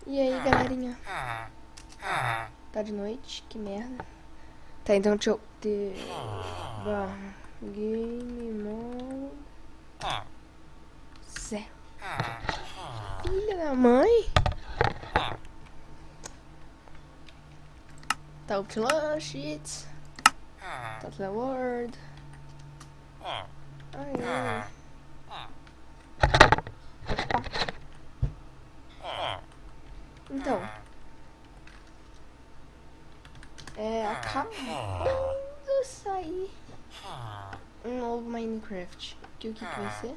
E aí, galerinha? Tá de noite? Que merda. Tá, então deixa eu... Game Mode... Zero. Filha da mãe. Tá up to lunch, it. Tá to the world. Ai. Então... acabou de sair um novo Minecraft. Que o que vai ser?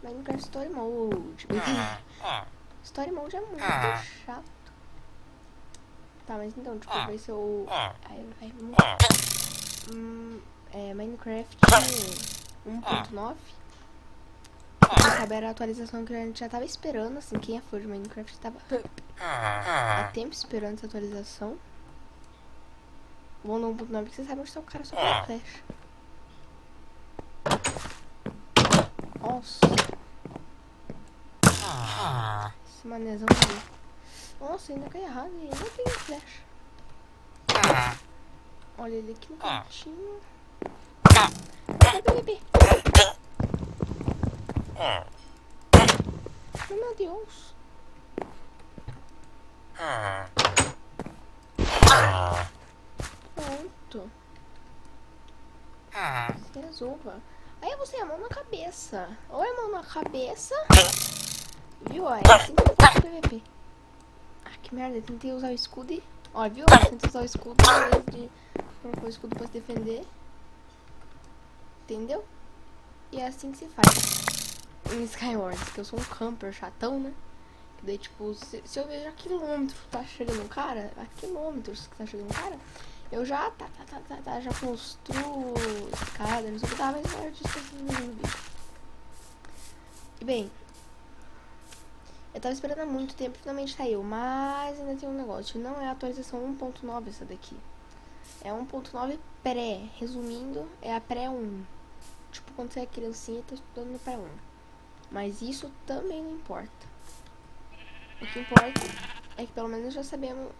Minecraft Story Mode. Story Mode é muito chato. Tá, mas então, tipo, vai ser o... Minecraft 1.9. Saber a atualização que a gente já tava esperando, assim, quem é fã de Minecraft tava há tempo esperando essa atualização. Bom, no 1.9 porque vocês sabem onde tá o cara só pela flecha. Nossa. Esse manezão ali. Nossa, ainda cai errado e ainda tem flecha. Olha ele aqui no cantinho. Bebê. Oh, meu Deus. Pronto. Se resolva. Aí você é a mão na cabeça. Ou é a mão na cabeça. Viu? Aí assim que eu faço PVP. Ah, que merda. Eu tentei usar o escudo e... Ó, viu? Eu tentei usar o escudo em vez de colocar o escudo pra se defender. Entendeu? E é assim que se faz. Em Skywars, que eu sou um camper chatão, né? Que daí, tipo, se eu vejo a quilômetros que tá chegando um cara, a quilômetros que tá chegando um cara, eu já já construo escada, não sei o que, mas maior disso no vídeo. E bem, eu tava esperando há muito tempo, finalmente saiu, mas ainda tem um negócio, não é a atualização 1.9 essa daqui. É 1.9 pré, resumindo, é a pré 1. Tipo, quando você é criancinha, tá estudando no pré 1. Mas isso também não importa. O que importa é que pelo menos já sabemos.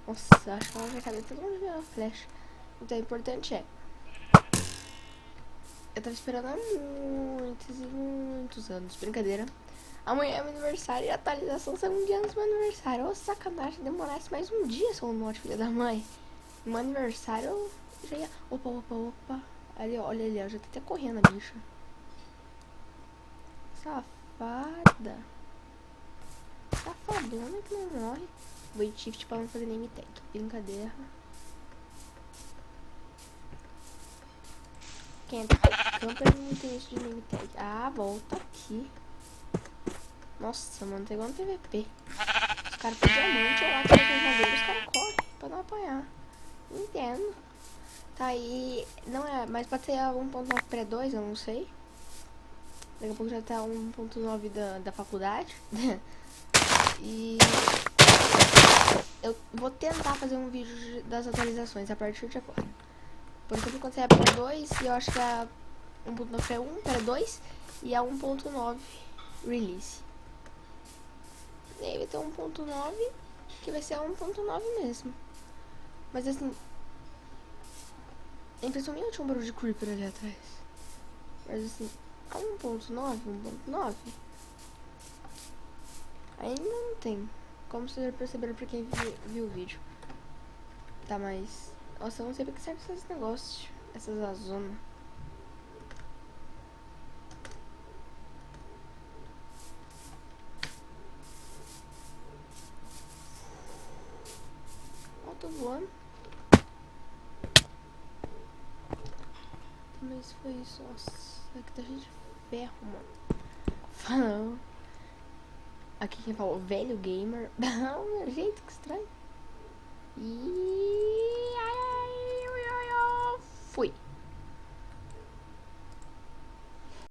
Nossa, acho que ela já sabe todo mundo ver a flecha. Então o importante é. Eu tava esperando há muitos e muitos anos. Brincadeira. Amanhã é meu aniversário e a atualização sai um dia antes do meu aniversário. Ô, sacanagem, demorasse mais um dia, seu note, filha da mãe. No meu aniversário eu já ia. Opa. Ali, olha ali, ó, já tá até correndo a bicha. Safada. Safadona que não morre. Vou shift pra não fazer name tag. Brincadeira. Quem é camper não tem isso de name tag. Ah, volta aqui. Nossa, mano, tá igual no PVP. Os caras com diamante ou lá com os caras correm pra não apanhar. Entendo. Tá aí. Não é, mas pode ser a 1.9 pré-2, eu não sei. Daqui a pouco já tá 1.9 da faculdade. E eu vou tentar fazer um vídeo das atualizações a partir de agora. Por exemplo, quando sair a pré-2, eu acho que a 1.9 pré-1, pré-2 e a 1.9 release. E aí vai ter 1.9 que vai ser a 1.9 mesmo. Mas assim, a impressão minha tinha um barulho de creeper ali atrás. Mas assim, a 1.9 ainda não tem. Como vocês já perceberam pra quem viu o vídeo. Tá, mas... Nossa, eu não sei pra que serve esses negócios. Essas azonas. Ó, tô voando. Mas foi isso. Nossa, aqui tá cheio de ferro, mano. Falou. Aqui quem falou, velho gamer. Não, gente, que estranho. E... Fui.